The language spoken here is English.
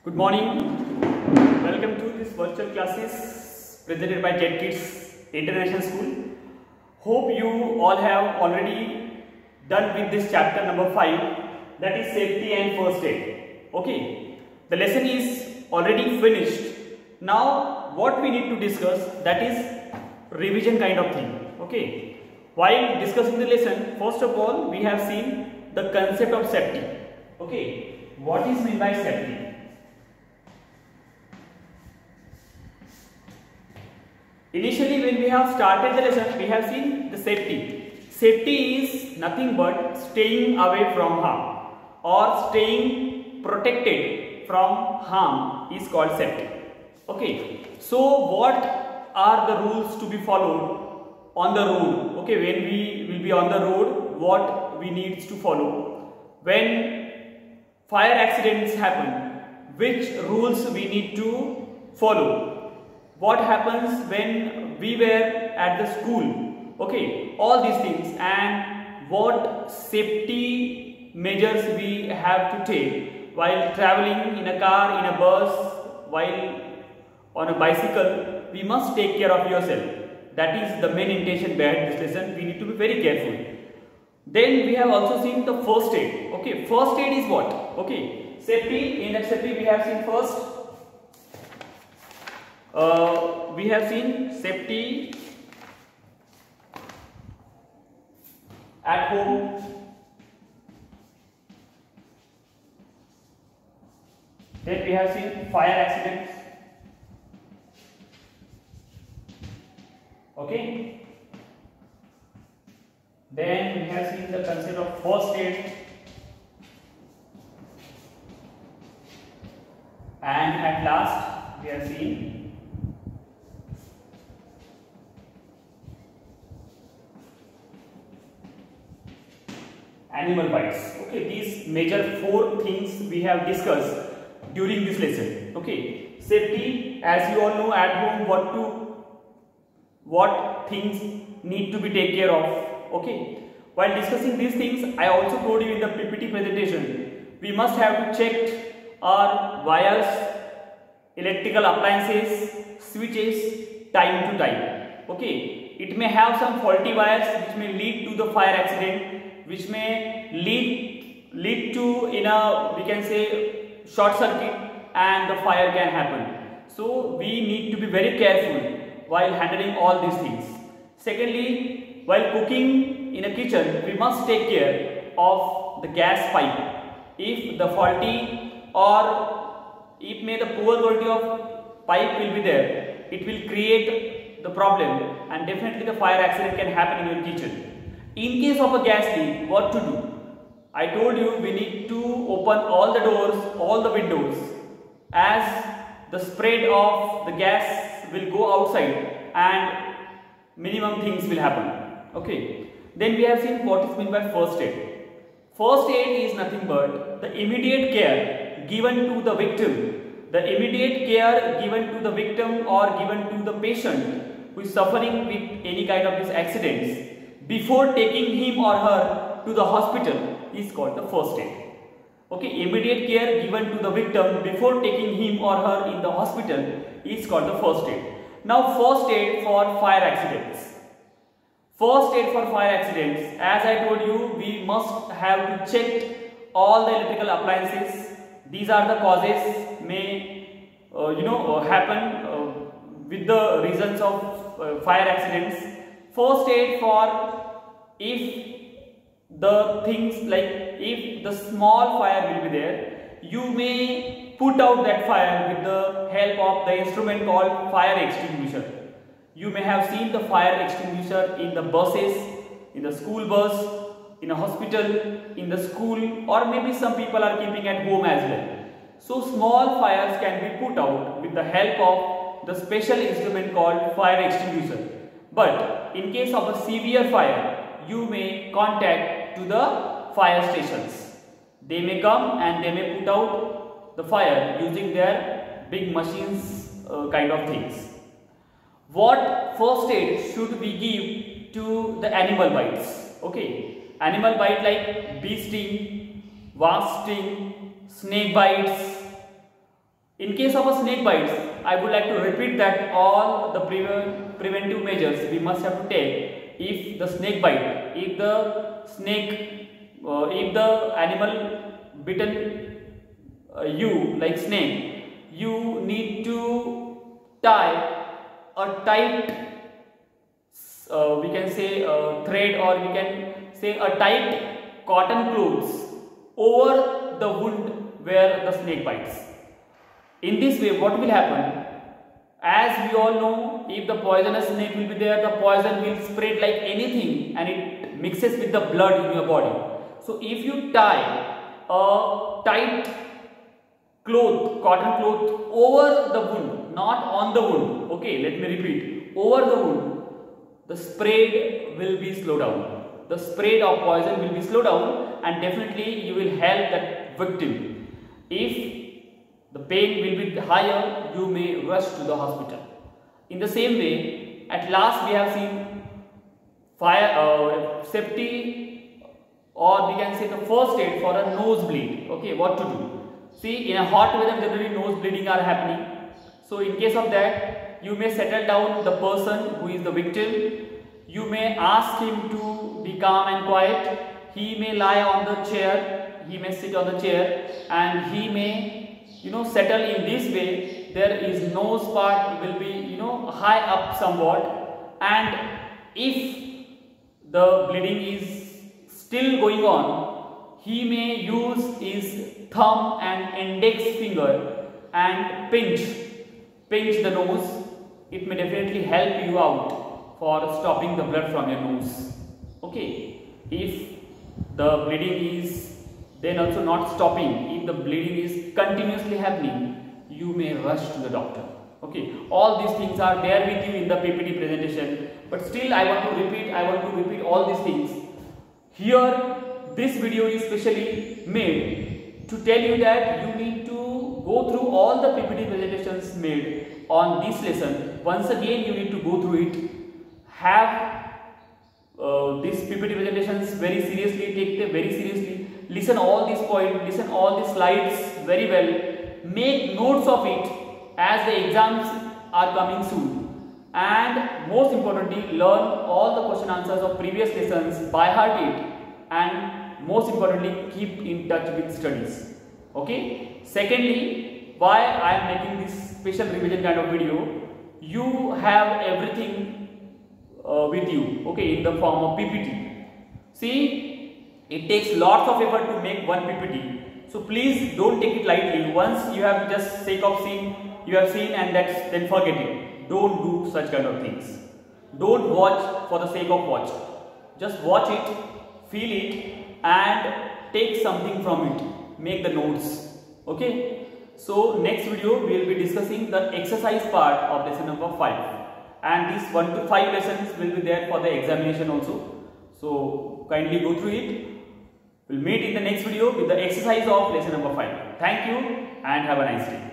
Good morning. Welcome to this virtual classes presented by Jet Kids International School. Hope you all have already done with this chapter number 5, that is safety and first aid. Okay, the lesson is already finished. Now what we need to discuss, that is revision kind of thing. Okay, while discussing the lesson, first of all we have seen the concept of safety. Okay, what is meant by safety? Initially, when we have started the lesson, we have seen the safety. Safety is nothing but staying away from harm or staying protected from harm is called safety. Okay, so what are the rules to be followed on the road? Okay, when we will be on the road, what we need to follow? When fire accidents happen, which rules we need to follow? What happens when we were at the school? Okay, all these things, and what safety measures we have to take while traveling in a car, in a bus, while on a bicycle. We must take care of yourself. That is the main intention behind this lesson. We need to be very careful. Then we have also seen the first aid. Okay, first aid is what? Okay, safety. In that safety we have seen first. We have seen safety at home, then we have seen fire accidents. Okay, then we have seen the concept of first aid, and at last we have seen animal bites. Okay, these major 4 things we have discussed during this lesson. Okay, safety, as you all know at home, what things need to be taken care of. Okay, while discussing these things, I also told you in the PPT presentation, we must have to check our wires, electrical appliances, switches time to time. Okay, it may have some faulty wires which may lead to the fire accident, which may lead to, we can say, short circuit, and the fire can happen. So we need to be very careful while handling all these things. Secondly, while cooking in a kitchen, we must take care of the gas pipe. If the faulty or if may the poor quality of pipe will be there, it will create the problem, and definitely the fire accident can happen in your kitchen. In case of a gas leak, what to do? I told you we need to open all the doors, all the windows, as the spread of the gas will go outside and minimum things will happen. Okay. Then we have seen what is meant by first aid. First aid is nothing but the immediate care given to the victim. The immediate care given to the victim or given to the patient who is suffering with any kind of these accidents before taking him or her to the hospital is called the first aid. Okay, immediate care given to the victim before taking him or her in the hospital is called the first aid. Now first aid for fire accidents. First aid for fire accidents, as I told you, we must have to check all the electrical appliances. These are the causes may happen with the reasons of fire accidents. First aid for if the things like if the small fire will be there, you may put out that fire with the help of the instrument called fire extinguisher. You may have seen the fire extinguisher in the buses, in the school bus, in a hospital, in the school, or maybe some people are keeping at home as well. So small fires can be put out with the help of the special instrument called fire extinguisher. But in case of a severe fire, you may contact to the fire stations. They may come and they may put out the fire using their big machines kind of things. What first aid should we give to the animal bites? Okay, animal bite like bee sting, wasp sting, snake bites, In case of a snake bites, I would like to repeat that all the preventive measures we must have to take if the snake bite, if the animal bitten you like snake, you need to tie a tight we can say thread, or we can say a tight cotton clothes over the wound where the snake bites. In this way, what will happen? As we all know, if the poisonous snake will be there, the poison will spread like anything and it mixes with the blood in your body. So if you tie a tight cloth, cotton cloth over the wound, not on the wound, okay, let me repeat, over the wound, the spread will be slowed down. The spread of poison will be slowed down, and definitely you will help that victim. If the pain will be higher, you may rush to the hospital. In the same way, at last we have seen safety, or we can say the first aid for a nosebleed. Okay, what to do? See, in a hot weather generally nose bleeding are happening. So in case of that, you may settle down the person who is the victim. You may ask him to be calm and quiet. He may lie on the chair, he may sit on the chair, and he may settle in this way. There is nose part will be high up somewhat, and if the bleeding is still going on, he may use his thumb and index finger and pinch the nose. It may definitely help you out for stopping the blood from your nose. Okay, if the bleeding is then also not stopping, if the bleeding is continuously happening, you may rush to the doctor. Okay, all these things are there with you in the PPT presentation, but still I want to repeat all these things. Here, this video is specially made to tell you that you need to go through all the PPT presentations made on this lesson. Once again, you need to go through it. Have these PPT presentations very seriously, take them very seriously. Listen all these points, listen all these slides very well. Make notes of it as the exams are coming soon. And most importantly, learn all the question answers of previous lessons, by heart it, and most importantly, keep in touch with studies. Okay. Secondly, why I am making this special revision kind of video? You have everything with you, okay, in the form of PPT. See, it takes lots of effort to make one PPT. So please don't take it lightly. Once you have just sake of seeing, you have seen, and then forget it. Don't do such kind of things. Don't watch for the sake of watch. Just watch it, feel it, and take something from it. Make the notes. Okay. So next video we will be discussing the exercise part of lesson number 5. And these 1 to 5 lessons will be there for the examination also. So kindly go through it. We'll meet in the next video with the exercise of lesson number 5. Thank you and have a nice day.